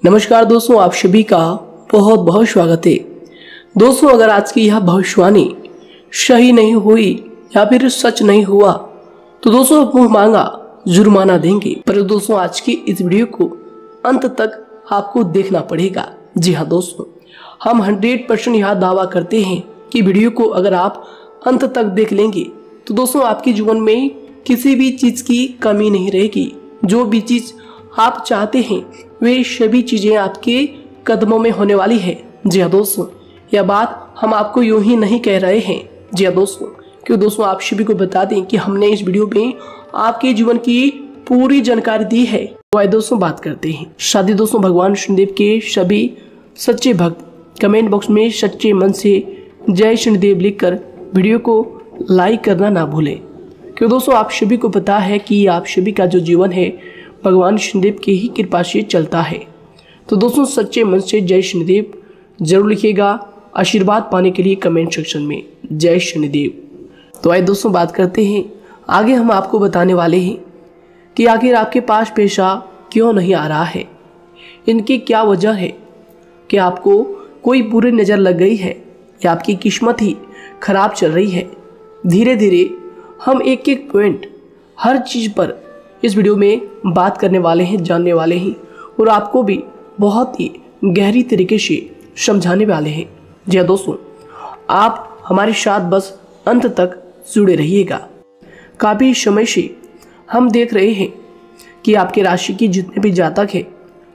नमस्कार दोस्तों, आप सभी का बहुत बहुत स्वागत है। दोस्तों, अगर आज की यह भविष्यवाणी सही नहीं हुई या फिर सच नहीं हुआ तो दोस्तों मुंह मांगा जुर्माना देंगे। पर दोस्तों, आज की इस वीडियो को अंत तक आपको देखना पड़ेगा। जी हाँ दोस्तों, हम 100% यह दावा करते हैं कि वीडियो को अगर आप अंत तक देख लेंगे तो दोस्तों आपके जीवन में किसी भी चीज़ की कमी नहीं रहेगी। जो भी चीज़ आप चाहते हैं वे सभी चीज़ें आपके कदमों में होने वाली है। जी हाँ दोस्तों, यह बात हम आपको यूं ही नहीं कह रहे हैं। जी हाँ दोस्तों, क्यों दोस्तों आप सभी को बता दें कि हमने इस वीडियो में आपके जीवन की पूरी जानकारी दी है। तो आइए दोस्तों बात करते हैं। शादी दोस्तों, भगवान शनिदेव के सभी सच्चे भक्त कमेंट बॉक्स में सच्चे मन से जय शनिदेव लिखकर वीडियो को लाइक करना ना भूलें। क्यों दोस्तों आप सभी को पता है कि आप सभी का जो जीवन है भगवान शनिदेव की ही कृपा से चलता है। तो दोस्तों सच्चे मन से जय शनिदेव जरूर लिखिएगा आशीर्वाद पाने के लिए कमेंट सेक्शन में जय शनिदेव। तो आइए दोस्तों बात करते हैं। आगे हम आपको बताने वाले हैं कि आखिर आपके पास पैसा क्यों नहीं आ रहा है, इनकी क्या वजह है। कि आपको कोई बुरी नज़र लग गई है या आपकी किस्मत ही खराब चल रही है। धीरे धीरे हम एक एक पॉइंट हर चीज़ पर इस वीडियो में बात करने वाले हैं, जानने वाले हैं और आपको भी बहुत ही गहरी तरीके से समझाने वाले हैं। जी हाँ दोस्तों, आप हमारे साथ बस अंत तक जुड़े रहिएगा। काफ़ी समय से हम देख रहे हैं कि आपके राशि की जितने भी जातक हैं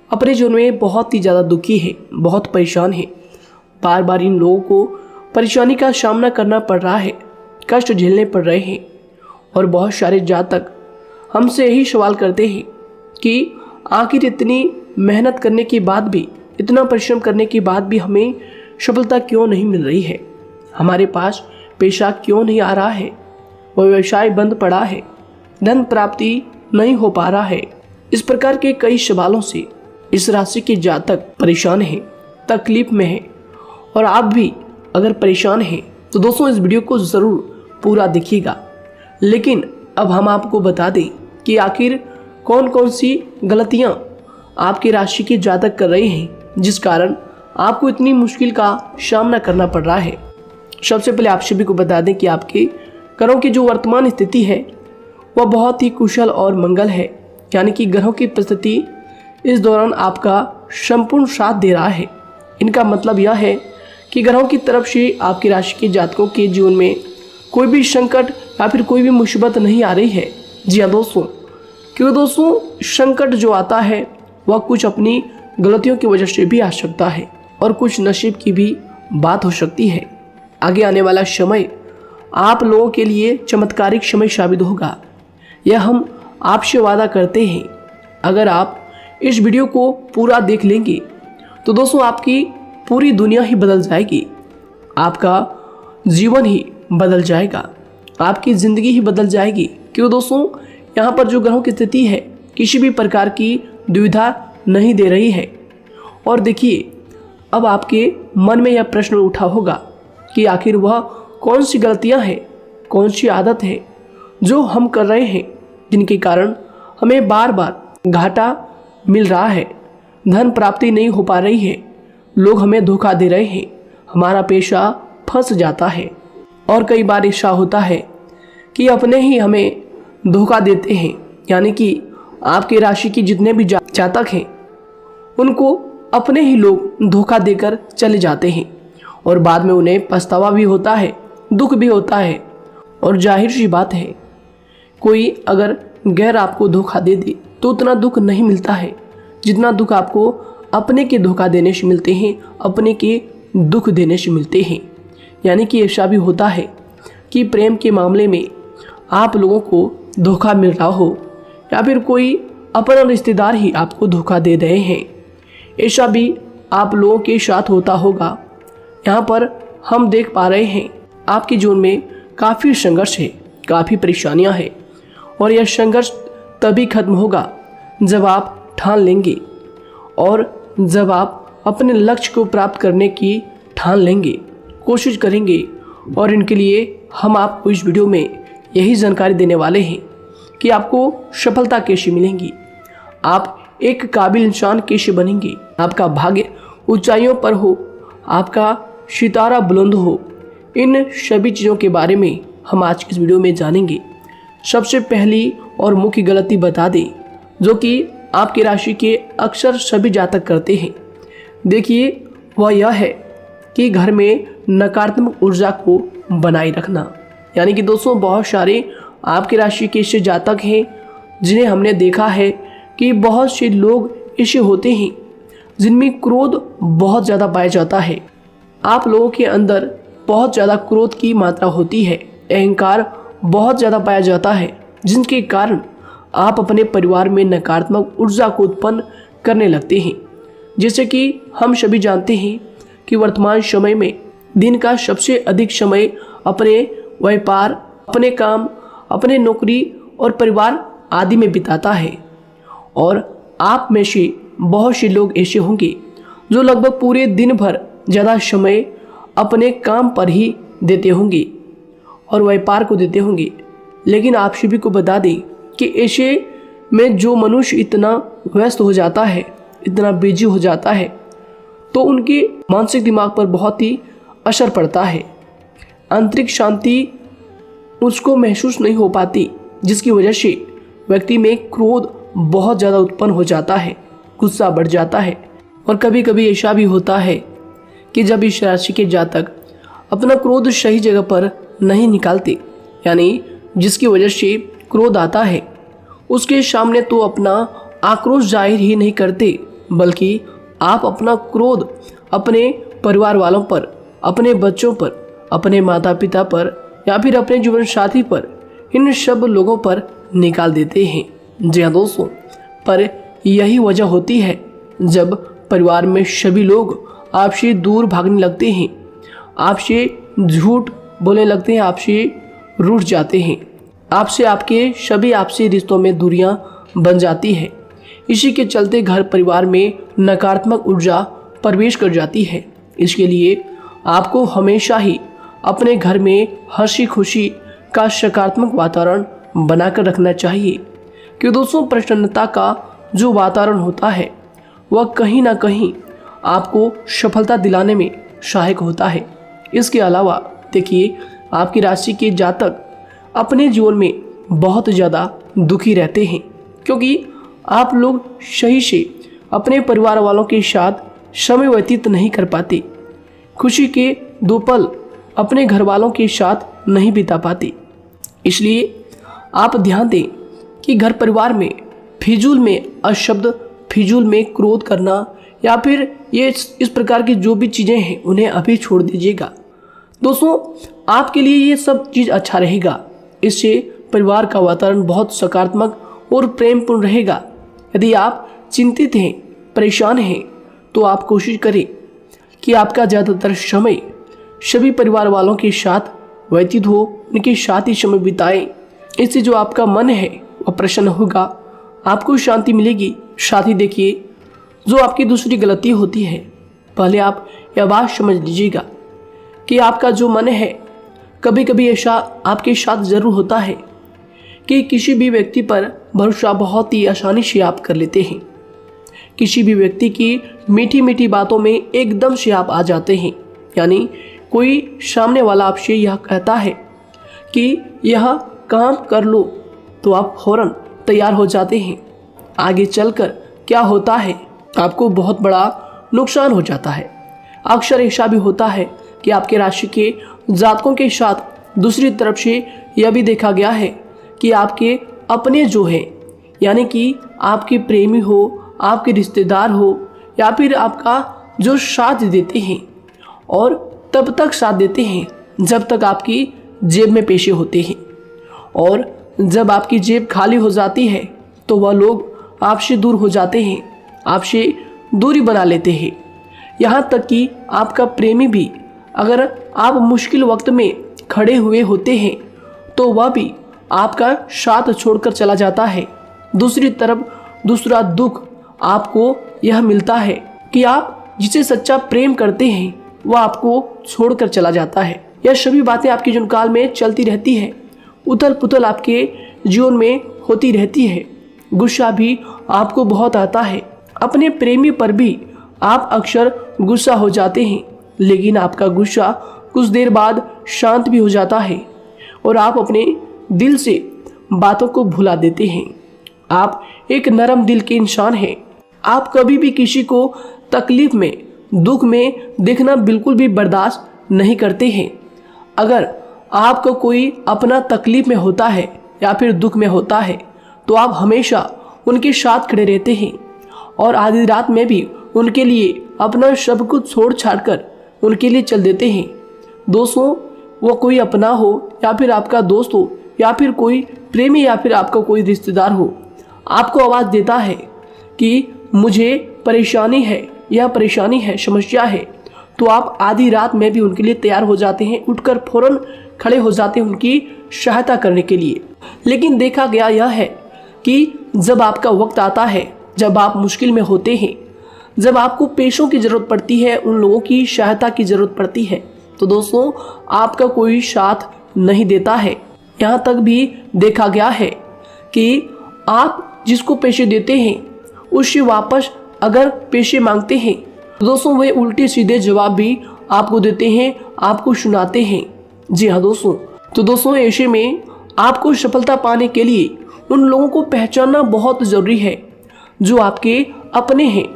अपने जीवन में बहुत ही ज़्यादा दुखी है, बहुत परेशान है। बार बार इन लोगों को परेशानी का सामना करना पड़ रहा है, कष्ट झेलने पड़ रहे हैं। और बहुत सारे जातक हमसे यही सवाल करते हैं कि आखिर इतनी मेहनत करने के बाद भी, इतना परिश्रम करने के बाद भी हमें सफलता क्यों नहीं मिल रही है, हमारे पास पैसा क्यों नहीं आ रहा है, वह व्यवसाय बंद पड़ा है, धन प्राप्ति नहीं हो पा रहा है। इस प्रकार के कई सवालों से इस राशि के जातक परेशान हैं, तकलीफ में हैं। और आप भी अगर परेशान हैं तो दोस्तों इस वीडियो को ज़रूर पूरा देखिएगा। लेकिन अब हम आपको बता दें कि आखिर कौन कौन सी गलतियां आपकी राशि के जातक कर रहे हैं जिस कारण आपको इतनी मुश्किल का सामना करना पड़ रहा है। सबसे पहले आप सभी को बता दें कि आपके ग्रहों की जो वर्तमान स्थिति है वह बहुत ही कुशल और मंगल है। यानी कि ग्रहों की परिस्थिति इस दौरान आपका संपूर्ण साथ दे रहा है। इनका मतलब यह है कि ग्रहों की तरफ से आपकी राशि के जातकों के जीवन में कोई भी संकट या फिर कोई भी मुसीबत नहीं आ रही है। जी हाँ दोस्तों, क्योंकि दोस्तों संकट जो आता है वह कुछ अपनी गलतियों की वजह से भी आ सकता है और कुछ नसीब की भी बात हो सकती है। आगे आने वाला समय आप लोगों के लिए चमत्कारिक समय साबित होगा, यह हम आपसे वादा करते हैं। अगर आप इस वीडियो को पूरा देख लेंगे तो दोस्तों आपकी पूरी दुनिया ही बदल जाएगी, आपका जीवन ही बदल जाएगा, आपकी ज़िंदगी ही बदल जाएगी। क्यों दोस्तों यहाँ पर जो ग्रहों की स्थिति है किसी भी प्रकार की दुविधा नहीं दे रही है। और देखिए, अब आपके मन में यह प्रश्न उठा होगा कि आखिर वह कौन सी गलतियाँ हैं, कौन सी आदत है जो हम कर रहे हैं जिनके कारण हमें बार बार घाटा मिल रहा है, धन प्राप्ति नहीं हो पा रही है, लोग हमें धोखा दे रहे हैं, हमारा पैसा फंस जाता है। और कई बार ऐसा होता है कि अपने ही हमें धोखा देते हैं। यानी कि आपके राशि की जितने भी जातक हैं उनको अपने ही लोग धोखा देकर चले जाते हैं और बाद में उन्हें पछतावा भी होता है, दुख भी होता है। और जाहिर सी बात है, कोई अगर गैर आपको धोखा दे दे तो उतना दुख नहीं मिलता है जितना दुख आपको अपने के धोखा देने से मिलते हैं, अपने के दुख देने से मिलते हैं। यानी कि ऐसा भी होता है कि प्रेम के मामले में आप लोगों को धोखा मिल रहा हो या फिर कोई अपना रिश्तेदार ही आपको धोखा दे रहे हैं, ऐसा भी आप लोगों के साथ होता होगा। यहाँ पर हम देख पा रहे हैं आपके जीवन में काफ़ी संघर्ष है, काफ़ी परेशानियाँ हैं और यह संघर्ष तभी खत्म होगा जब आप ठान लेंगे और जब आप अपने लक्ष्य को प्राप्त करने की ठान लेंगे, कोशिश करेंगे। और इनके लिए हम आपको इस वीडियो में यही जानकारी देने वाले हैं कि आपको सफलता कैसे मिलेंगी। आप एक काबिल इंसान कैसे बनेंगे, आपका भाग्य ऊंचाइयों पर हो, आपका सितारा बुलंद हो, इन सभी चीज़ों के बारे में हम आज की इस वीडियो में जानेंगे। सबसे पहली और मुख्य गलती बता दें जो कि आपकी राशि के अक्सर सभी जातक करते हैं। देखिए, वह यह है कि घर में नकारात्मक ऊर्जा को बनाए रखना। यानी कि दोस्तों, बहुत सारे आपकी राशि के ऐसे जातक हैं जिन्हें हमने देखा है कि बहुत से लोग ऐसे होते हैं जिनमें क्रोध बहुत ज़्यादा पाया जाता है। आप लोगों के अंदर बहुत ज़्यादा क्रोध की मात्रा होती है, अहंकार बहुत ज़्यादा पाया जाता है, जिनके कारण आप अपने परिवार में नकारात्मक ऊर्जा को उत्पन्न करने लगते हैं। जैसे कि हम सभी जानते हैं कि वर्तमान समय में दिन का सबसे अधिक समय अपने व्यापार, अपने काम, अपने नौकरी और परिवार आदि में बिताता है। और आप में से बहुत से लोग ऐसे होंगे जो लगभग पूरे दिन भर ज़्यादा समय अपने काम पर ही देते होंगे और व्यापार को देते होंगे। लेकिन आप सभी को बता दें कि ऐसे में जो मनुष्य इतना व्यस्त हो जाता है, इतना बिजी हो जाता है, तो उनके मानसिक दिमाग पर बहुत ही असर पड़ता है। आंतरिक शांति उसको महसूस नहीं हो पाती, जिसकी वजह से व्यक्ति में क्रोध बहुत ज़्यादा उत्पन्न हो जाता है, गुस्सा बढ़ जाता है। और कभी कभी ऐसा भी होता है कि जब इस राशि के जातक अपना क्रोध सही जगह पर नहीं निकालते, यानी जिसकी वजह से क्रोध आता है, उसके सामने तो अपना आक्रोश जाहिर ही नहीं करते, बल्कि आप अपना क्रोध अपने परिवार वालों पर, अपने बच्चों पर, अपने माता पिता पर या फिर अपने जीवन साथी पर, इन सब लोगों पर निकाल देते हैं। जी हाँ दोस्तों, पर यही वजह होती है जब परिवार में सभी लोग आपसे दूर भागने लगते हैं, आपसे झूठ बोलने लगते हैं, आपसे रूठ जाते हैं, आपसे आपके सभी आपसी रिश्तों में दूरियां बन जाती है। इसी के चलते घर परिवार में नकारात्मक ऊर्जा प्रवेश कर जाती है। इसके लिए आपको हमेशा ही अपने घर में हंसी खुशी का सकारात्मक वातावरण बनाकर रखना चाहिए। कि दोस्तों, प्रसन्नता का जो वातावरण होता है वह कहीं ना कहीं आपको सफलता दिलाने में सहायक होता है। इसके अलावा देखिए, आपकी राशि के जातक अपने जीवन में बहुत ज़्यादा दुखी रहते हैं, क्योंकि आप लोग सही से अपने परिवार वालों के साथ समय व्यतीत नहीं कर पाते, खुशी के दो पल अपने घर वालों के साथ नहीं बिता पाते। इसलिए आप ध्यान दें कि घर परिवार में फिजूल में अशब्द, फिजूल में क्रोध करना या फिर ये इस प्रकार की जो भी चीज़ें हैं उन्हें अभी छोड़ दीजिएगा। दोस्तों, आपके लिए ये सब चीज़ अच्छा रहेगा। इससे परिवार का वातावरण बहुत सकारात्मक और प्रेमपूर्ण रहेगा। यदि आप चिंतित हैं, परेशान हैं, तो आप कोशिश करें कि आपका ज़्यादातर समय सभी परिवार वालों के साथ व्यतीत हो, उनके साथ ही समय बिताएं। इससे जो आपका मन है वह प्रसन्न होगा, आपको शांति मिलेगी। साथ ही देखिए, जो आपकी दूसरी गलती होती है, पहले आप यह बात समझ लीजिएगा कि आपका जो मन है, कभी कभी ऐसा आपके साथ ज़रूर होता है कि किसी भी व्यक्ति पर भरोसा बहुत ही आसानी से आप कर लेते हैं। किसी भी व्यक्ति की मीठी मीठी बातों में एकदम से आप आ जाते हैं। यानी कोई सामने वाला आपसे यह कहता है कि यह काम कर लो, तो आप फौरन तैयार हो जाते हैं। आगे चलकर क्या होता है, आपको बहुत बड़ा नुकसान हो जाता है। अक्सर ऐसा भी होता है कि आपके राशि के जातकों के साथ दूसरी तरफ से यह भी देखा गया है कि आपके अपने जो हैं, यानी कि आपके प्रेमी हो, आपके रिश्तेदार हो या फिर आपका जो साथ देते हैं, और तब तक साथ देते हैं जब तक आपकी जेब में पैसे होते हैं, और जब आपकी जेब खाली हो जाती है तो वह लोग आपसे दूर हो जाते हैं, आपसे दूरी बना लेते हैं। यहाँ तक कि आपका प्रेमी भी, अगर आप मुश्किल वक्त में खड़े हुए होते हैं तो वह भी आपका साथ छोड़कर चला जाता है। दूसरी तरफ दूसरा दुख आपको यह मिलता है कि आप जिसे सच्चा प्रेम करते हैं वह आपको छोड़कर चला जाता है। यह सभी बातें आपके जीवन काल में चलती रहती है। उथल पुथल आपके जीवन में होती रहती है। गुस्सा भी आपको बहुत आता है। अपने प्रेमी पर भी आप अक्सर गुस्सा हो जाते हैं, लेकिन आपका गुस्सा कुछ देर बाद शांत भी हो जाता है और आप अपने दिल से बातों को भुला देते हैं। आप एक नरम दिल के इंसान हैं। आप कभी भी किसी को तकलीफ में, दुख में देखना बिल्कुल भी बर्दाश्त नहीं करते हैं। अगर आपको कोई अपना तकलीफ में होता है या फिर दुख में होता है तो आप हमेशा उनके साथ खड़े रहते हैं और आधी रात में भी उनके लिए अपना सब कुछ छोड़ छाड़ कर उनके लिए चल देते हैं। दोस्तों, वो कोई अपना हो या फिर आपका दोस्त हो या फिर कोई प्रेमी या फिर आपका कोई रिश्तेदार हो, आपको आवाज़ देता है कि मुझे परेशानी है, यह परेशानी है, समस्या है, तो आप आधी रात में भी उनके लिए तैयार हो जाते हैं, उठकर फौरन खड़े हो जाते हैं उनकी सहायता करने के लिए। लेकिन देखा गया यह है कि जब आपका वक्त आता है, जब आप मुश्किल में होते हैं, जब आपको पैसों की ज़रूरत पड़ती है, उन लोगों की सहायता की ज़रूरत पड़ती है, तो दोस्तों आपका कोई साथ नहीं देता है। यहाँ तक भी देखा गया है कि आप जिसको पैसे देते हैं उससे वापस अगर पैसे मांगते हैं तो दोस्तों वे उल्टे सीधे जवाब भी आपको देते हैं, आपको सुनाते हैं। जी हाँ दोस्तों, तो दोस्तों ऐसे में आपको सफलता पाने के लिए उन लोगों को पहचानना बहुत ज़रूरी है जो आपके अपने हैं,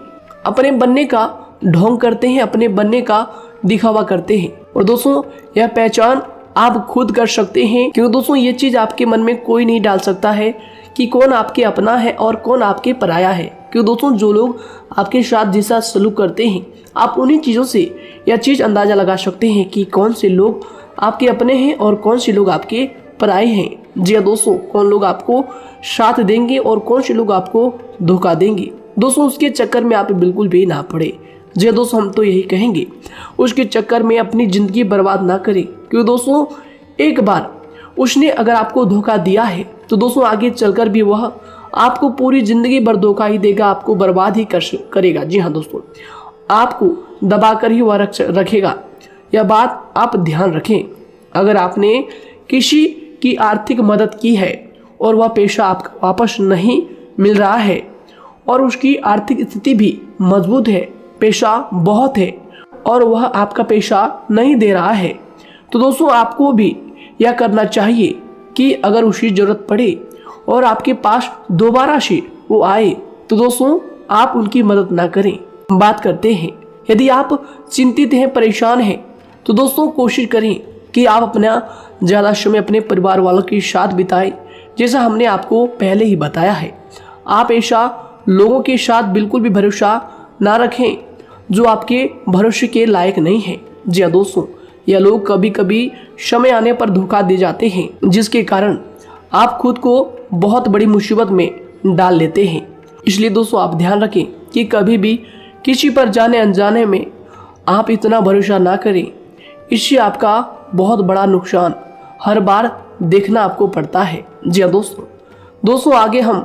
अपने बनने का ढोंग करते हैं, अपने बनने का दिखावा करते हैं। और दोस्तों यह पहचान आप खुद कर सकते हैं, क्योंकि दोस्तों ये चीज़ आपके मन में कोई नहीं डाल सकता है कि कौन आपके अपना है और कौन आपके पराया है। क्योंकि दोस्तों जो लोग आपके साथ जैसा सलूक करते हैं, आप उन्हीं चीज़ों से यह चीज़ अंदाज़ा लगा सकते हैं कि कौन से लोग आपके अपने हैं और कौन से लोग आपके पराए हैं। जी हाँ दोस्तों, कौन लोग आपको साथ देंगे और कौन से लोग आपको धोखा देंगे। दोस्तों उसके चक्कर में आप बिल्कुल भी ना पड़े। जी दोस्तों, हम तो यही कहेंगे, उसके चक्कर में अपनी ज़िंदगी बर्बाद ना करें, क्योंकि दोस्तों एक बार उसने अगर आपको धोखा दिया है तो दोस्तों आगे चलकर भी वह आपको पूरी ज़िंदगी भर धोखा ही देगा, आपको बर्बाद ही करेगा। जी हाँ दोस्तों, आपको दबा कर ही वह रखेगा। यह बात आप ध्यान रखें। अगर आपने किसी की आर्थिक मदद की है और वह पैसा आपको वापस नहीं मिल रहा है और उसकी आर्थिक स्थिति भी मजबूत है, पैसा बहुत है और वह आपका पैसा नहीं दे रहा है, तो दोस्तों आपको भी यह करना चाहिए कि अगर उसकी ज़रूरत पड़े और आपके पास दोबारा से वो आए तो दोस्तों आप उनकी मदद ना करें। बात करते हैं, यदि आप चिंतित हैं, परेशान हैं, तो दोस्तों कोशिश करें कि आप अपना ज़्यादा समय अपने परिवार वालों के साथ बिताएं, जैसा हमने आपको पहले ही बताया है। आप ऐसा लोगों के साथ बिल्कुल भी भरोसा ना रखें जो आपके भरोसे के लायक नहीं है। जी हाँ दोस्तों, यह लोग कभी कभी समय आने पर धोखा दे जाते हैं, जिसके कारण आप खुद को बहुत बड़ी मुसीबत में डाल लेते हैं। इसलिए दोस्तों आप ध्यान रखें कि कभी भी किसी पर जाने अनजाने में आप इतना भरोसा ना करें, इससे आपका बहुत बड़ा नुकसान हर बार देखना आपको पड़ता है। जी हाँ दोस्तों आगे हम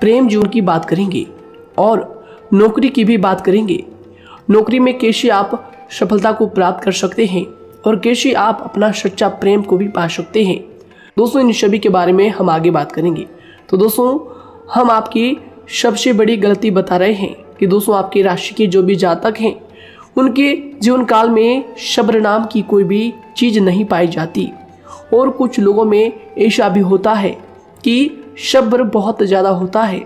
प्रेम जीवन की बात करेंगे और नौकरी की भी बात करेंगे। नौकरी में कैसे आप सफलता को प्राप्त कर सकते हैं और कैसे आप अपना सच्चा प्रेम को भी पा सकते हैं। दोस्तों इन सभी के बारे में हम आगे बात करेंगे। तो दोस्तों हम आपकी सबसे बड़ी गलती बता रहे हैं कि दोस्तों आपकी राशि के जो भी जातक हैं उनके जीवन काल में सब्र नाम की कोई भी चीज़ नहीं पाई जाती, और कुछ लोगों में ऐसा भी होता है कि सब्र बहुत ज़्यादा होता है।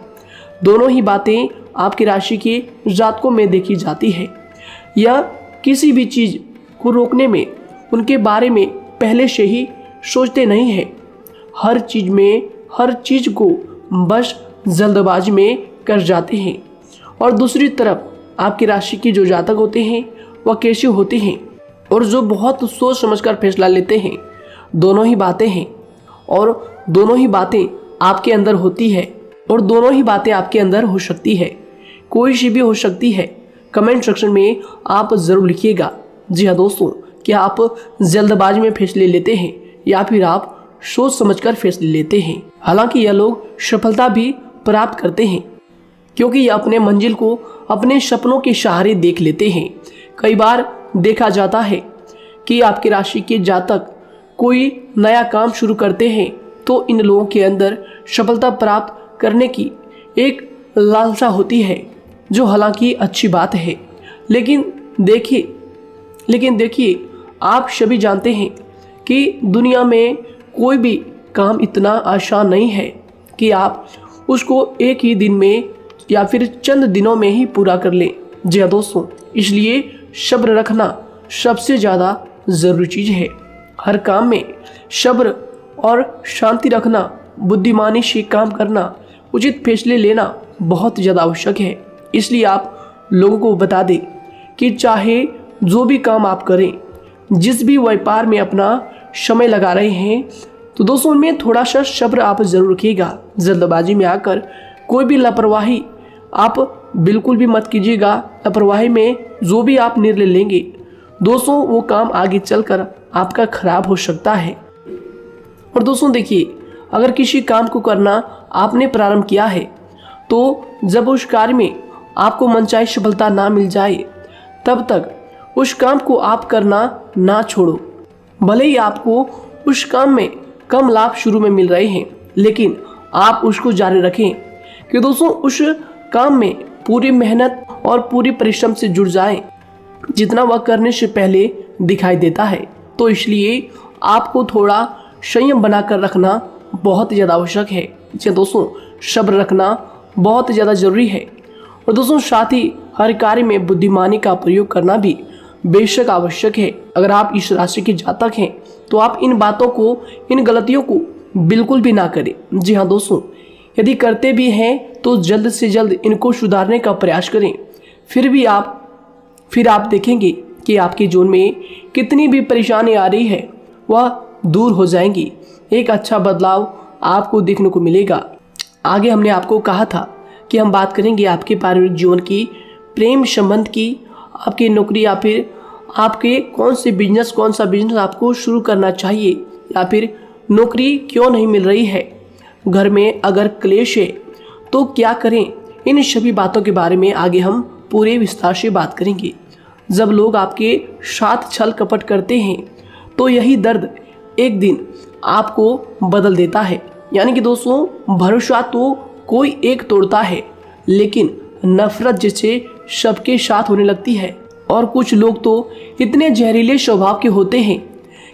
दोनों ही बातें आपकी राशि के जातकों में देखी जाती है। या किसी भी चीज़ को रोकने में उनके बारे में पहले से ही सोचते नहीं हैं, हर चीज़ को बस जल्दबाजी में कर जाते हैं। और दूसरी तरफ आपकी राशि के जो जातक होते हैं वह कैसे होते हैं और जो बहुत सोच समझकर फैसला लेते हैं। दोनों ही बातें हैं और दोनों ही बातें आपके अंदर होती है और दोनों ही बातें आपके अंदर हो सकती है, कोई सी भी हो सकती है। कमेंट सेक्शन में आप ज़रूर लिखिएगा। जी हाँ दोस्तों, क्या आप जल्दबाजी में फैसले लेते हैं या फिर आप सोच समझकर फैसले लेते हैं। हालांकि यह लोग सफलता भी प्राप्त करते हैं क्योंकि यह अपने मंजिल को अपने सपनों के सहारे देख लेते हैं। कई बार देखा जाता है कि आपकी राशि के जातक कोई नया काम शुरू करते हैं तो इन लोगों के अंदर सफलता प्राप्त करने की एक लालसा होती है, जो हालांकि अच्छी बात है। लेकिन देखिए आप सभी जानते हैं कि दुनिया में कोई भी काम इतना आसान नहीं है कि आप उसको एक ही दिन में या फिर चंद दिनों में ही पूरा कर लें। जी हाँ दोस्तों, इसलिए सब्र रखना सबसे ज़्यादा ज़रूरी चीज़ है। हर काम में सब्र और शांति रखना, बुद्धिमानी से काम करना, उचित फैसले लेना बहुत ज़्यादा आवश्यक है। इसलिए आप लोगों को बता दें कि चाहे जो भी काम आप करें, जिस भी व्यापार में अपना समय लगा रहे हैं, तो दोस्तों उनमें थोड़ा सा सब्र आप ज़रूर रखिएगा। जल्दबाजी में आकर कोई भी लापरवाही आप बिल्कुल भी मत कीजिएगा। लापरवाही में जो भी आप निर्णय लेंगे दोस्तों, वो काम आगे चलकर आपका खराब हो सकता है। और दोस्तों देखिए, अगर किसी काम को करना आपने प्रारंभ किया है, तो जब उस कार्य में आपको मनचाही सफलता ना मिल जाए, तब तक उस काम को आप करना ना छोड़ो। भले ही आपको उस काम में कम लाभ शुरू में मिल रहे हैं, लेकिन आप उसको जारी रखें कि दोस्तों उस काम में पूरी मेहनत और पूरी परिश्रम से जुड़ जाए, जितना वह करने से पहले दिखाई देता है। तो इसलिए आपको थोड़ा संयम बनाकर रखना बहुत ज़्यादा आवश्यक है। जी दोस्तों, सब्र रखना बहुत ज़्यादा ज़रूरी है। और दोस्तों साथ ही हर कार्य में बुद्धिमानी का प्रयोग करना भी बेशक आवश्यक है। अगर आप इस राशि के जातक हैं, तो आप इन बातों को, इन गलतियों को बिल्कुल भी ना करें। जी हाँ दोस्तों, यदि करते भी हैं तो जल्द से जल्द इनको सुधारने का प्रयास करें। फिर आप देखेंगे कि आपके जीवन में कितनी भी परेशानी आ रही है, वह दूर हो जाएंगी। एक अच्छा बदलाव आपको देखने को मिलेगा। आगे हमने आपको कहा था कि हम बात करेंगे आपके पारिवारिक जीवन की, प्रेम संबंध की, आपकी नौकरी या फिर आपके कौन सा बिजनेस आपको शुरू करना चाहिए, या फिर नौकरी क्यों नहीं मिल रही है, घर में अगर क्लेश है तो क्या करें। इन सभी बातों के बारे में आगे हम पूरे विस्तार से बात करेंगे। जब लोग आपके साथ छल कपट करते हैं, तो यही दर्द एक दिन आपको बदल देता है। यानी कि दोस्तों, भरोसा तो कोई एक तोड़ता है, लेकिन नफरत जैसे सबके साथ होने लगती है। और कुछ लोग तो इतने जहरीले स्वभाव के होते हैं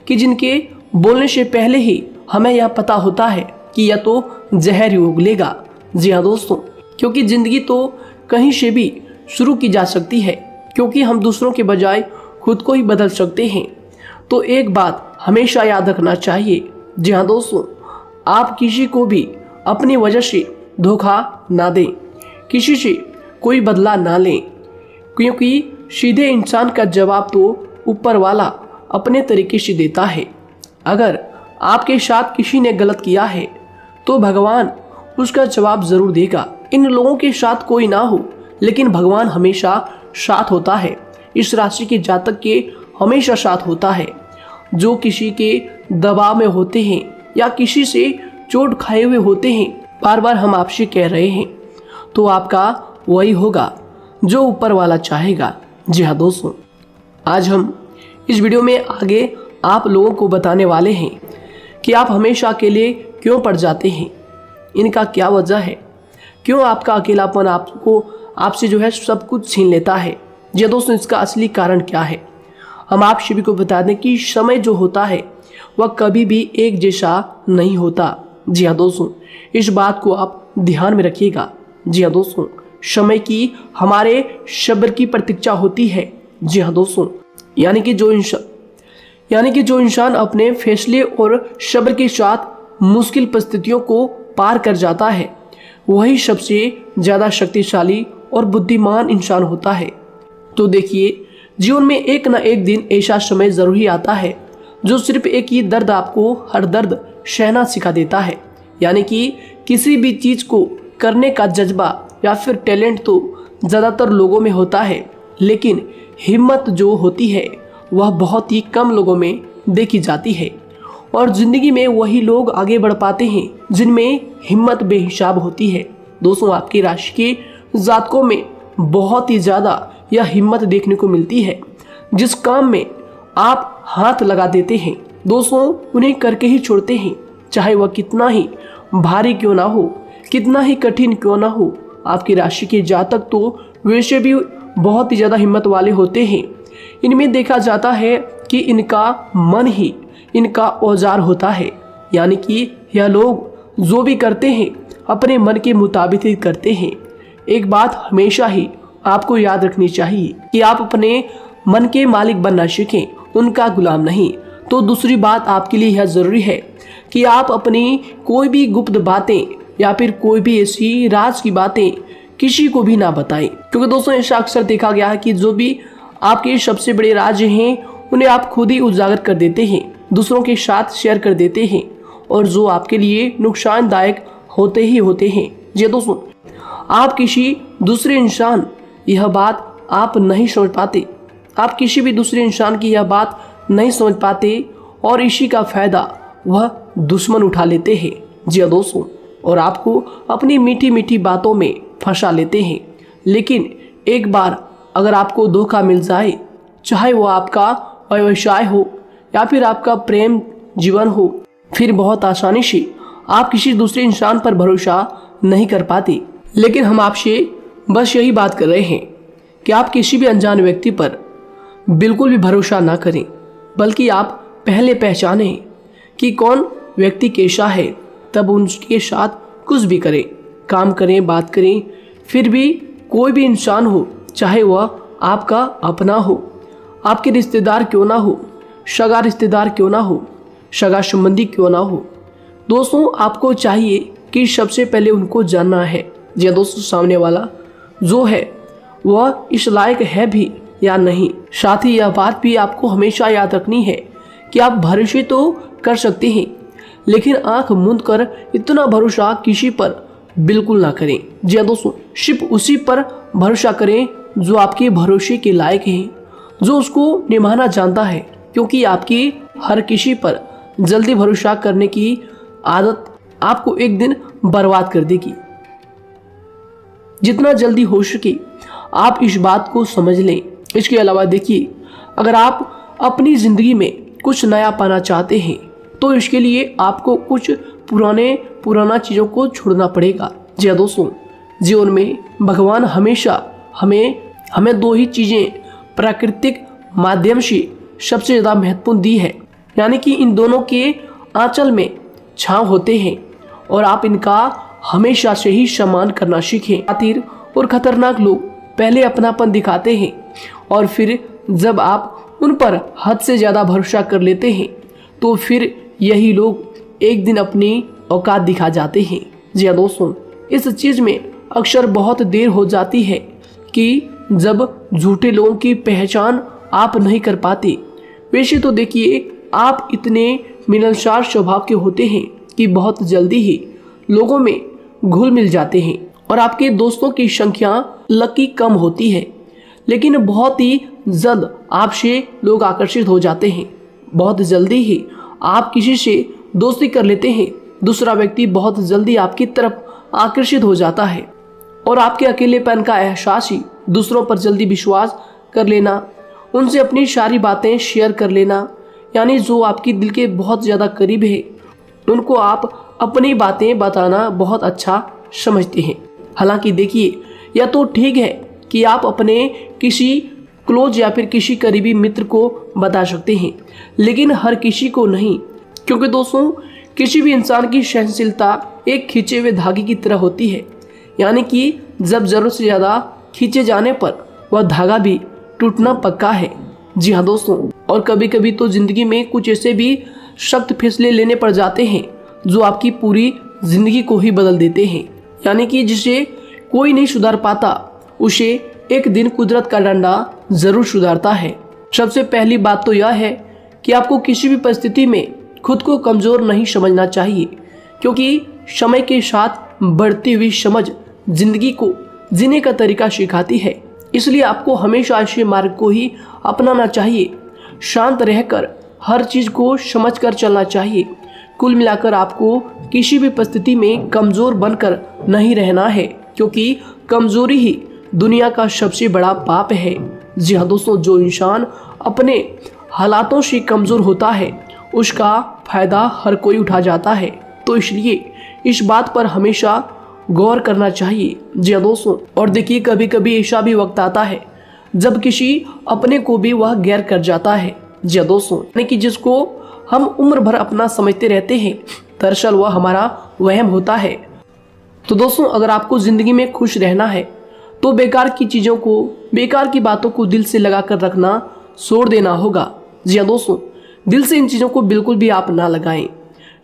कि जिनके बोलने से पहले ही हमें यह पता होता है कि यह तो जहर ही उगलेगा। जी हाँ दोस्तों, क्योंकि ज़िंदगी तो कहीं से भी शुरू की जा सकती है, क्योंकि हम दूसरों के बजाय खुद को ही बदल सकते हैं। तो एक बात हमेशा याद रखना चाहिए। जी हाँ दोस्तों, आप किसी को भी अपनी वजह से धोखा ना दें, किसी से कोई बदला ना लें, क्योंकि सीधे इंसान का जवाब तो ऊपर वाला अपने तरीके से देता है। अगर आपके साथ किसी ने गलत किया है, तो भगवान उसका जवाब ज़रूर देगा। इन लोगों के साथ कोई ना हो, लेकिन भगवान हमेशा साथ होता है। इस राशि के जातक के हमेशा साथ होता है। जो किसी के दबाव में होते हैं या किसी से चोट खाए हुए होते हैं, बार बार हम आपसे कह रहे हैं, तो आपका वही होगा जो ऊपर वाला चाहेगा। जी हाँ दोस्तों, आज हम इस वीडियो में आगे आप लोगों को बताने वाले हैं कि आप हमेशा अकेले क्यों पड़ जाते हैं, इनका क्या वजह है, क्यों आपका अकेलापन आपसे जो है सब कुछ छीन लेता है। जी दोस्तों, इसका असली कारण क्या है, हम आप सभी को बता दें कि समय जो होता है वह कभी भी एक जैसा नहीं होता। जी हाँ दोस्तों, इस बात को आप ध्यान में रखिएगा। जी हाँ दोस्तों, समय की हमारे सब्र की प्रतीक्षा होती है। जी हाँ दोस्तों, यानी कि जो इंसान अपने फैसले और सब्र के साथ मुश्किल परिस्थितियों को पार कर जाता है, वही सबसे ज़्यादा शक्तिशाली और बुद्धिमान इंसान होता है। तो देखिए, जीवन में एक ना एक दिन ऐसा समय ज़रूर ही आता है जो सिर्फ एक ही दर्द आपको हर दर्द सहना सिखा देता है। यानी कि किसी भी चीज़ को करने का जज्बा या फिर टैलेंट तो ज़्यादातर लोगों में होता है, लेकिन हिम्मत जो होती है वह बहुत ही कम लोगों में देखी जाती है। और ज़िंदगी में वही लोग आगे बढ़ पाते हैं जिनमें हिम्मत बेहिसाब होती है। दोस्तों, आपकी राशि के जातकों में बहुत ही ज़्यादा यह हिम्मत देखने को मिलती है। जिस काम में आप हाथ लगा देते हैं दोस्तों, उन्हें करके ही छोड़ते हैं, चाहे वह कितना ही भारी क्यों ना हो, कितना ही कठिन क्यों ना हो। आपकी राशि के जातक तो वैसे भी बहुत ही ज़्यादा हिम्मत वाले होते हैं। इनमें देखा जाता है कि इनका मन ही इनका औजार होता है, यानी कि यह लोग जो भी करते हैं अपने मन के मुताबिक ही करते हैं। एक बात हमेशा ही आपको याद रखनी चाहिए कि आप अपने मन के मालिक बनना सीखें, उनका गुलाम नहीं। तो दूसरी बात आपके लिए यह ज़रूरी है कि आप अपनी कोई भी गुप्त बातें या फिर कोई भी ऐसी राज की बातें किसी को भी ना बताएं, क्योंकि दोस्तों ऐसा अक्सर देखा गया है कि जो भी आपके सबसे बड़े राज हैं उन्हें आप खुद ही उजागर कर देते हैं, दूसरों के साथ शेयर कर देते हैं, और जो आपके लिए नुकसानदायक होते ही होते हैं। जी दोस्तों, आप किसी दूसरे इंसान यह बात आप नहीं समझ पाते, आप किसी भी दूसरे इंसान की यह बात नहीं समझ पाते, और इसी का फायदा वह दुश्मन उठा लेते हैं। जी दोस्तों, और आपको अपनी मीठी मीठी बातों में फंसा लेते हैं। लेकिन एक बार अगर आपको धोखा मिल जाए, चाहे वो आपका व्यवसाय हो या फिर आपका प्रेम जीवन हो, फिर बहुत आसानी से आप किसी दूसरे इंसान पर भरोसा नहीं कर पाते। लेकिन हम आपसे बस यही बात कर रहे हैं कि आप किसी भी अनजान व्यक्ति पर बिल्कुल भी भरोसा ना करें, बल्कि आप पहले पहचानें कि कौन व्यक्ति कैसा है, तब उनके साथ कुछ भी करें, काम करें, बात करें। फिर भी कोई भी इंसान हो, चाहे वह आपका अपना हो, आपके रिश्तेदार क्यों ना हो, सगा रिश्तेदार क्यों ना हो, सगा संबंधी क्यों ना हो, दोस्तों आपको चाहिए कि सबसे पहले उनको जानना है या दोस्तों सामने वाला जो है वह इस लायक है भी या नहीं। साथ ही यह बात भी आपको हमेशा याद रखनी है कि आप भरोसे तो कर सकते हैं, लेकिन आंख मूंद कर इतना भरोसा किसी पर बिल्कुल ना करें। जी दोस्तों, सिर्फ उसी पर भरोसा करें जो आपके भरोसे के लायक है, जो उसको निभाना जानता है, क्योंकि आपकी हर किसी पर जल्दी भरोसा करने की आदत आपको एक दिन बर्बाद कर देगी। जितना जल्दी हो सके आप इस बात को समझ लें। इसके अलावा देखिए, अगर आप अपनी ज़िंदगी में कुछ नया पाना चाहते हैं तो इसके लिए आपको कुछ पुराना चीज़ों को छोड़ना पड़ेगा। जी दोस्तों, जीवन में भगवान हमेशा हमें दो ही चीज़ें प्राकृतिक माध्यम से सबसे ज़्यादा महत्वपूर्ण दी है, यानी कि इन दोनों के आंचल में छांव होते हैं, और आप इनका हमेशा से ही सम्मान करना सीखें। शातिर और खतरनाक लोग पहले अपनापन दिखाते हैं, और फिर जब आप उन पर हद से ज़्यादा भरोसा कर लेते हैं तो फिर यही लोग एक दिन अपनी औकात दिखा जाते हैं। जी दोस्तों, इस चीज़ में अक्सर बहुत देर हो जाती है कि जब झूठे लोगों की पहचान आप नहीं कर पाते। वैसे तो देखिए, आप इतने मिलनसार स्वभाव के होते हैं कि बहुत जल्दी ही लोगों में घुल मिल जाते हैं, और आपके दोस्तों की संख्या लकी कम होती है, लेकिन बहुत ही जल्द आपसे लोग आकर्षित हो जाते हैं। बहुत जल्दी ही आप किसी से दोस्ती कर लेते हैं, दूसरा व्यक्ति बहुत जल्दी आपकी तरफ आकर्षित हो जाता है, और आपके अकेलेपन का एहसास ही दूसरों पर जल्दी विश्वास कर लेना, उनसे अपनी सारी बातें शेयर कर लेना, यानी जो आपकी दिल के बहुत ज़्यादा करीब है उनको आप अपनी बातें बताना बहुत अच्छा समझते हैं। हालांकि देखिए, यह तो ठीक है कि आप अपने किसी क्लोज या फिर किसी करीबी मित्र को बता सकते हैं, लेकिन हर किसी को नहीं, क्योंकि दोस्तों किसी भी इंसान की सहनशीलता एक खींचे हुए धागे की तरह होती है, यानी कि जब ज़रूरत से ज़्यादा खींचे जाने पर वह धागा भी टूटना पक्का है। जी हाँ दोस्तों, और कभी कभी तो ज़िंदगी में कुछ ऐसे भी सख्त फैसले लेने पड़ जाते हैं जो आपकी पूरी ज़िंदगी को ही बदल देते हैं, यानी कि जिसे कोई नहीं सुधार पाता उसे एक दिन कुदरत का डंडा ज़रूर सुधारता है। सबसे पहली बात तो यह है कि आपको किसी भी परिस्थिति में खुद को कमज़ोर नहीं समझना चाहिए, क्योंकि समय के साथ बढ़ती हुई समझ जिंदगी को जीने का तरीका सिखाती है। इसलिए आपको हमेशा ऐसे मार्ग को ही अपनाना चाहिए, शांत रहकर हर चीज़ को समझकर चलना चाहिए। कुल मिलाकर आपको किसी भी परिस्थिति में कमज़ोर बनकर नहीं रहना है, क्योंकि कमज़ोरी ही दुनिया का सबसे बड़ा पाप है। जी हाँ दोस्तों, जो इंसान अपने हालातों से कमज़ोर होता है उसका फ़ायदा हर कोई उठा जाता है। तो इसलिए इस बात पर हमेशा गौर करना चाहिए। जी हाँ दोस्तों, और देखिए कभी कभी ऐसा भी वक्त आता है जब किसी अपने को भी वह गैर कर जाता है। जी हाँ दोस्तों, यानी कि जिसको हम उम्र भर अपना समझते रहते हैं, दरअसल वह हमारा वहम होता है। तो दोस्तों, अगर आपको जिंदगी में खुश रहना है तो बेकार की चीज़ों को, बेकार की बातों को दिल से लगा कर रखना छोड़ देना होगा। जी हाँ दोस्तों, दिल से इन चीज़ों को बिल्कुल भी आप ना लगाएं।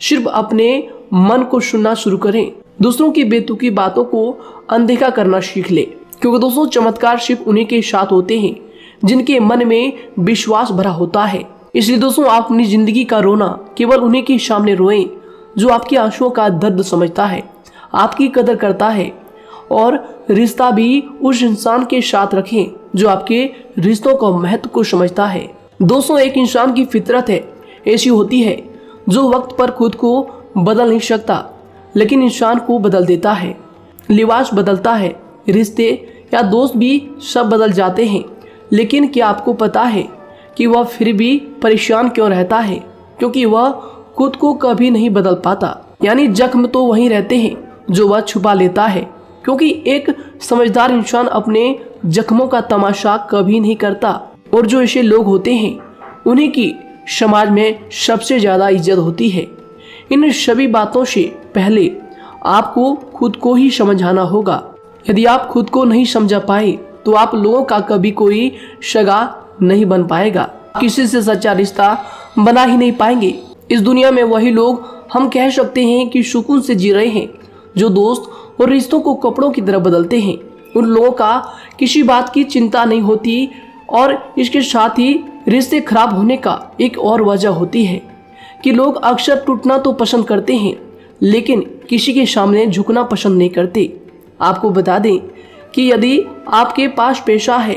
सिर्फ अपने मन को सुनना शुरू करें। दूसरों की बेतुकी बातों को अनदेखा करना सीख ले, क्योंकि दोस्तों चमत्कार सिर्फ उन्हीं के साथ होते हैं जिनके मन में विश्वास भरा होता है। इसलिए दोस्तों, आप अपनी जिंदगी का रोना केवल उन्हीं के सामने रोएं जो आपके आंसुओं का दर्द समझता है, आपकी कदर करता है, और रिश्ता भी उस इंसान के साथ रखें जो आपके रिश्तों का महत्व को समझता है। दोस्तों, एक इंसान की फितरत है ऐसी होती है जो वक्त पर खुद को बदल नहीं सकता, लेकिन इंसान को बदल देता है। लिबास बदलता है, रिश्ते या दोस्त भी सब बदल जाते हैं, लेकिन क्या आपको पता है कि वह फिर भी परेशान क्यों रहता है? क्योंकि वह खुद को कभी नहीं बदल पाता। यानी जख्म तो वहीं रहते हैं जो वह छुपा लेता है, क्योंकि एक समझदार इंसान अपने जख्मों का तमाशा कभी नहीं करता, और जो ऐसे लोग होते हैं उन्हीं की समाज में सबसे ज्यादा इज्जत होती है। इन सभी बातों से पहले आपको खुद को ही समझाना होगा। यदि आप खुद को नहीं समझा पाए तो आप लोगों का कभी कोई सगा नहीं बन पाएगा, किसी से सच्चा रिश्ता बना ही नहीं पाएंगे। इस दुनिया में वही लोग हम कह सकते हैं कि सुकून से जी रहे हैं जो दोस्त और रिश्तों को कपड़ों की तरह बदलते हैं। उन लोगों का किसी बात की चिंता नहीं होती, और इसके साथ ही रिश्ते खराब होने का एक और वजह होती है कि लोग अक्सर टूटना तो पसंद करते हैं, लेकिन किसी के सामने झुकना पसंद नहीं करते। आपको बता दें कि यदि आपके पास पैसा है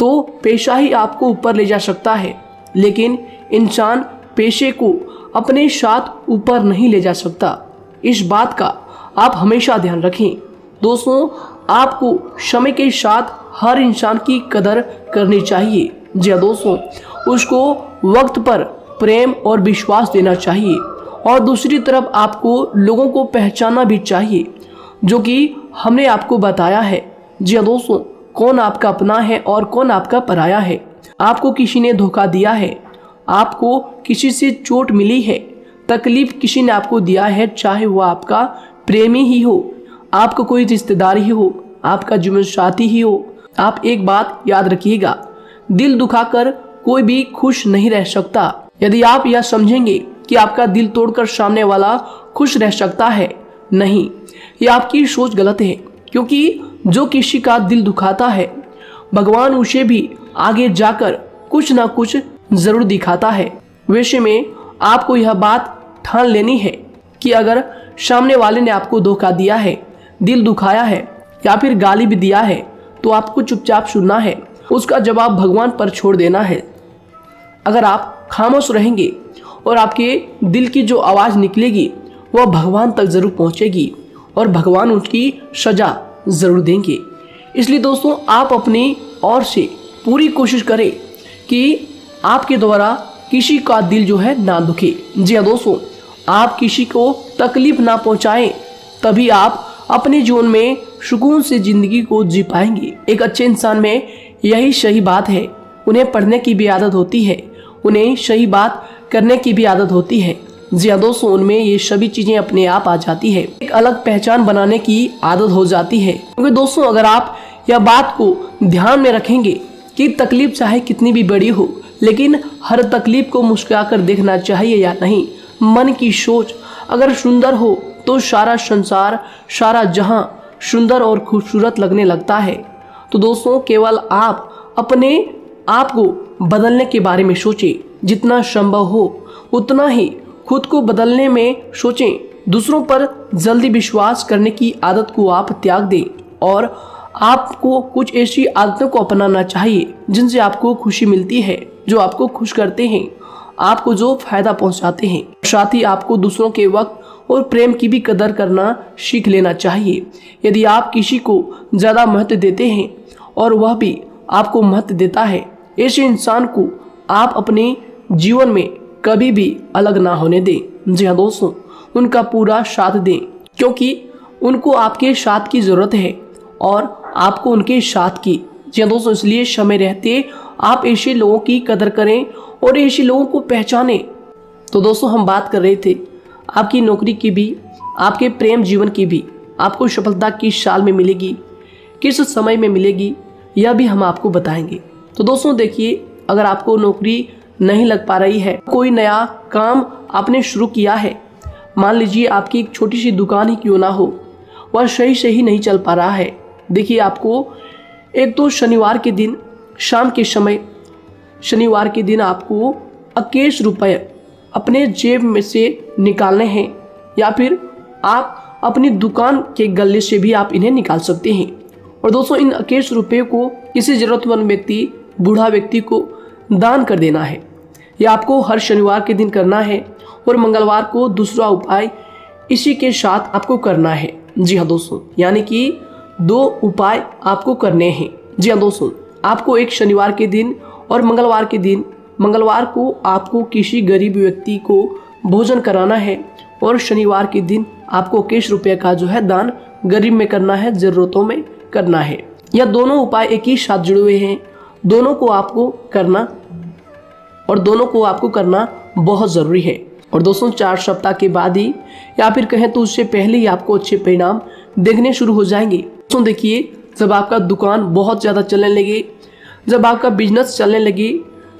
तो पैसा ही आपको ऊपर ले जा सकता है, लेकिन इंसान पैसे को अपने साथ ऊपर नहीं ले जा सकता। इस बात का आप हमेशा ध्यान रखें। दोस्तों, आपको समय के साथ हर इंसान की कदर करनी चाहिए। जी हाँ दोस्तों, उसको वक्त पर प्रेम और विश्वास देना चाहिए, और दूसरी तरफ आपको लोगों को पहचानना भी चाहिए जो कि हमने आपको बताया है। जी हाँ दोस्तों, कौन आपका अपना है और कौन आपका पराया है। आपको किसी ने धोखा दिया है, आपको किसी से चोट मिली है, तकलीफ किसी ने आपको दिया है, चाहे वो आपका प्रेमी ही हो, आपका कोई रिश्तेदार ही हो, आपका जीवन साथी ही हो। आप एक बात याद रखिएगा, दिल दुखाकर कोई भी खुश नहीं रह सकता। यदि आप यह समझेंगे कि आपका दिल तोड़कर सामने वाला खुश रह सकता है, नहीं, यह आपकी सोच गलत है, क्योंकि जो किसी का दिल दुखाता है भगवान उसे भी आगे जाकर कुछ ना कुछ जरूर दिखाता है। वैसे में आपको यह बात ठान लेनी है कि अगर सामने वाले ने आपको धोखा दिया है, दिल दुखाया है या फिर गाली भी दिया है, तो आपको चुपचाप सुनना है, उसका जवाब भगवान पर छोड़ देना है। अगर आप खामोश रहेंगे और आपके दिल की जो आवाज़ निकलेगी वह भगवान तक जरूर पहुंचेगी, और भगवान उसकी सजा जरूर देंगे। इसलिए दोस्तों, आप अपनी ओर से पूरी कोशिश करें कि आपके द्वारा किसी का दिल जो है ना दुखे। जी हाँ दोस्तों, आप किसी को तकलीफ ना पहुंचाएं, तभी आप अपने जीवन में सुकून से जिंदगी को जी पाएंगे। एक अच्छे इंसान में यही सही बात है। उन्हें पढ़ने की भी आदत होती है, उन्हें सही बात करने की भी आदत होती है। जी हाँ दोस्तों, उनमें ये सभी चीजें अपने आप आ जाती है। एक अलग पहचान बनाने की आदत हो जाती है। क्योंकि दोस्तों, अगर आप यह बात को ध्यान में रखेंगे कि तकलीफ चाहे कितनी भी बड़ी हो, लेकिन हर तकलीफ को मुस्कुराकर देखना चाहिए या नहीं। मन की सोच अगर सुंदर हो तो सारा संसार, सारा जहां सुंदर और खूबसूरत लगने लगता है। तो दोस्तों, केवल आप अपने आप को बदलने के बारे में सोचें, जितना संभव हो उतना ही खुद को बदलने में सोचें। दूसरों पर जल्दी विश्वास करने की आदत को आप त्याग दें, और आपको कुछ ऐसी आदतों को अपनाना चाहिए जिनसे आपको खुशी मिलती है, जो आपको खुश करते हैं, आपको जो फायदा पहुंचाते हैं। साथ ही आपको दूसरों के वक्त और प्रेम की भी कदर करना सीख लेना चाहिए। यदि आप किसी को ज़्यादा महत्व देते हैं और वह भी आपको महत्व देता है, ऐसे इंसान को आप अपने जीवन में कभी भी अलग ना होने दें। जी हाँ दोस्तों, उनका पूरा साथ दें, क्योंकि उनको आपके साथ की ज़रूरत है और आपको उनके साथ की। जी हाँ दोस्तों, इसलिए समय रहते आप ऐसे लोगों की कदर करें और ऐसे लोगों को पहचानें। तो दोस्तों हम बात कर रहे थे आपकी नौकरी की भी, आपके प्रेम जीवन की भी। आपको सफलता किस साल में मिलेगी, किस समय में मिलेगी, यह भी हम आपको बताएंगे। तो दोस्तों देखिए, अगर आपको नौकरी नहीं लग पा रही है, कोई नया काम आपने शुरू किया है, मान लीजिए आपकी एक छोटी सी दुकान ही क्यों ना हो, वह सही से ही नहीं चल पा रहा है। देखिए आपको एक तो शनिवार के दिन शाम के समय, शनिवार के दिन आपको 21 रुपये अपने जेब में से निकालने हैं, या फिर आप अपनी दुकान के गले से भी आप इन्हें निकाल सकते हैं। और दोस्तों इन 21 रुपये को किसी ज़रूरतमंद व्यक्ति, बूढ़ा व्यक्ति को दान कर देना है। यह आपको हर शनिवार के दिन करना है और मंगलवार को दूसरा उपाय इसी के साथ आपको करना है। जी हाँ दोस्तों, यानी कि 2 उपाय आपको करने हैं। जी हाँ दोस्तों, आपको एक शनिवार के दिन और मंगलवार के दिन, मंगलवार को आपको किसी गरीब व्यक्ति को भोजन कराना है और शनिवार के दिन आपको 21 रुपये का जो है दान गरीब में करना है, ज़रूरतों में करना है। यह दोनों उपाय एक ही साथ जुड़े हुए हैं, दोनों को आपको करना और दोनों को आपको करना बहुत ज़रूरी है। और दोस्तों 4 सप्ताह के बाद ही, या फिर कहें तो उससे पहले ही आपको अच्छे परिणाम देखने शुरू हो जाएंगे। दोस्तों देखिए, जब आपका दुकान बहुत ज़्यादा चलने लगे, जब आपका बिजनेस चलने लगे,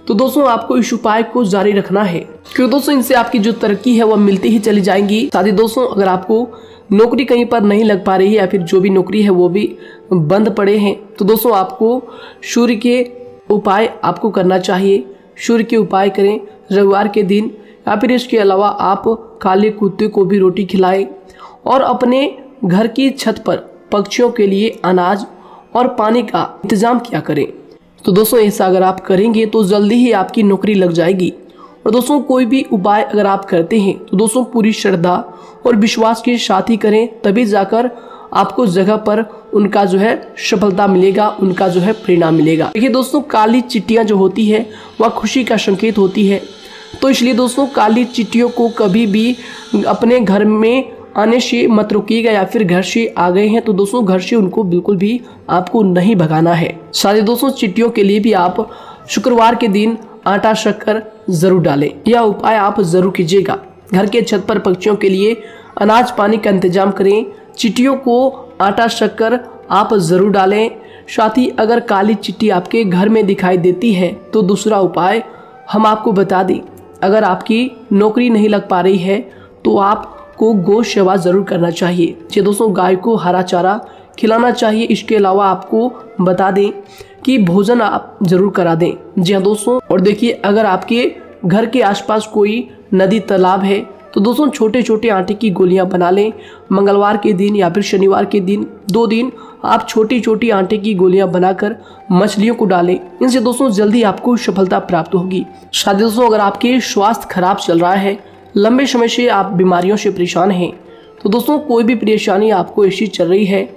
तो दोस्तों आपको इस उपाय को जारी रखना है, क्योंकि दोस्तों इनसे आपकी जो तरक्की है वह मिलती ही चली जाएंगी। साथ ही दोस्तों अगर आपको नौकरी कहीं पर नहीं लग पा रही है, या फिर जो भी नौकरी है वो भी बंद पड़े हैं, तो दोस्तों आपको सूर्य के उपाय आपको करना चाहिए। सूर्य के उपाय करें रविवार के दिन, या फिर इसके अलावा आप काले कुत्ते को भी रोटी खिलाएं और अपने घर की छत पर पक्षियों के लिए अनाज और पानी का इंतजाम किया करें। तो दोस्तों ऐसा अगर आप करेंगे तो जल्दी ही आपकी नौकरी लग जाएगी। और दोस्तों कोई भी उपाय अगर आप करते हैं तो दोस्तों पूरी श्रद्धा और विश्वास के साथ ही करें, तभी जाकर आपको जगह पर उनका जो है सफलता मिलेगा, उनका जो है परिणाम मिलेगा। देखिए दोस्तों, काली चिट्टियाँ जो होती है वह खुशी का संकेत होती है, तो इसलिए दोस्तों काली चिट्टियों को कभी भी अपने घर में आने से मत रोकिएगा, या फिर घर से आ गए हैं तो दोस्तों घर से उनको बिल्कुल भी आपको नहीं भगाना है। साथ ही दोस्तों चिट्टियों के लिए भी आप शुक्रवार के दिन आटा शक्कर जरूर डालें, यह उपाय आप जरूर कीजिएगा। घर के छत पर पक्षियों के लिए अनाज पानी का इंतजाम करें, चिट्टियों को आटा शक्कर आप जरूर डालें। साथ ही अगर काली चिट्टी आपके घर में दिखाई देती है तो दूसरा उपाय हम आपको बता दें, अगर आपकी नौकरी नहीं लग पा रही है तो आपको गौ सेवा जरूर करना चाहिए। जी दोस्तों, गाय को हरा चारा खिलाना चाहिए। इसके अलावा आपको बता दें कि भोजन आप जरूर करा दें। जी हाँ दोस्तों, और देखिए अगर आपके घर के आसपास कोई नदी तालाब है तो दोस्तों छोटे छोटे आटे की गोलियां बना लें। मंगलवार के दिन या फिर शनिवार के दिन 2 दिन आप छोटी छोटी आटे की गोलियां बनाकर मछलियों को डालें। इनसे दोस्तों जल्दी आपको सफलता प्राप्त होगी। साथ ही दोस्तों अगर आपके स्वास्थ्य खराब चल रहा है, लंबे समय से आप बीमारियों से परेशान हैं, तो दोस्तों कोई भी परेशानी आपको ऐसी चल रही है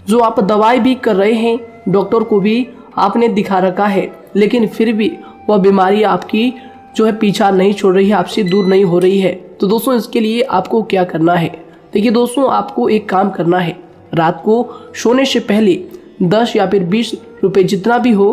जो आप दवाई भी कर रहे हैं, डॉक्टर को भी आपने दिखा रखा है, लेकिन फिर भी वह बीमारी आपकी जो है पीछा नहीं छोड़ रही है, आपसे दूर नहीं हो रही है, तो दोस्तों इसके लिए आपको क्या करना है। देखिए दोस्तों, आपको एक काम करना है, रात को सोने से पहले 10 या फिर 20 रुपए जितना भी हो,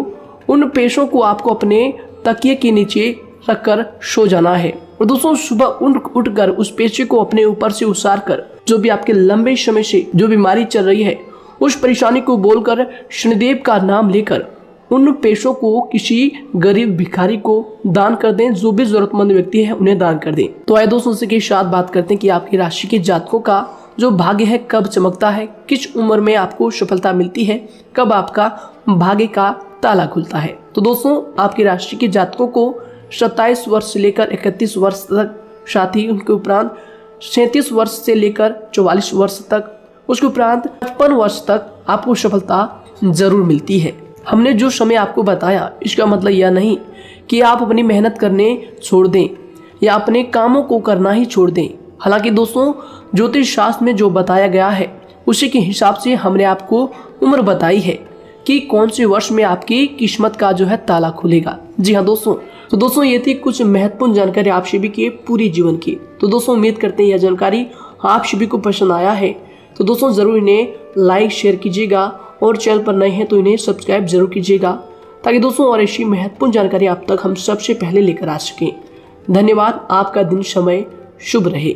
उन पैसों को आपको अपने तकिए के नीचे रखकर सो जाना है। और दोस्तों सुबह उठकर उस पैसे को अपने ऊपर से उतार कर, जो भी आपके लंबे समय से जो बीमारी चल रही है उस परेशानी को बोलकर शनिदेव का नाम लेकर उन पैसों को किसी गरीब भिखारी को दान कर दें। जो भी जरूरतमंद व्यक्ति है उन्हें दान कर दें। तो आइए दोस्तों उसी के साथ बात करते हैं कि आपकी राशि के जातकों का जो भाग्य है कब चमकता है, किस उम्र में आपको सफलता मिलती है, कब आपका भाग्य का ताला खुलता है। तो दोस्तों आपकी राशि के जातकों को 27 वर्ष से लेकर 31 वर्ष तक, साथ ही उनके उपरांत 37 वर्ष से लेकर 44 वर्ष तक, उसके उपरांत 55 वर्ष तक आपको सफलता जरूर मिलती है। हमने जो समय आपको बताया इसका मतलब यह नहीं कि आप अपनी मेहनत करने छोड़ दें या अपने कामों को करना ही छोड़ दें। हालांकि दोस्तों ज्योतिष शास्त्र में जो बताया गया है उसी के हिसाब से हमने आपको उम्र बताई है कि कौन से वर्ष में आपकी किस्मत का जो है ताला खुलेगा। जी हाँ दोस्तों, तो दोस्तों ये थी कुछ महत्वपूर्ण जानकारी आप सभी के पूरी जीवन की। तो दोस्तों उम्मीद करते हैं यह जानकारी आप सभी को पसंद आया है। तो दोस्तों ज़रूर इन्हें लाइक शेयर कीजिएगा और चैनल पर नए हैं तो इन्हें सब्सक्राइब जरूर कीजिएगा, ताकि दोस्तों और ऐसी महत्वपूर्ण जानकारी आप तक हम सबसे पहले लेकर आ सकें। धन्यवाद। आपका दिन समय शुभ रहे।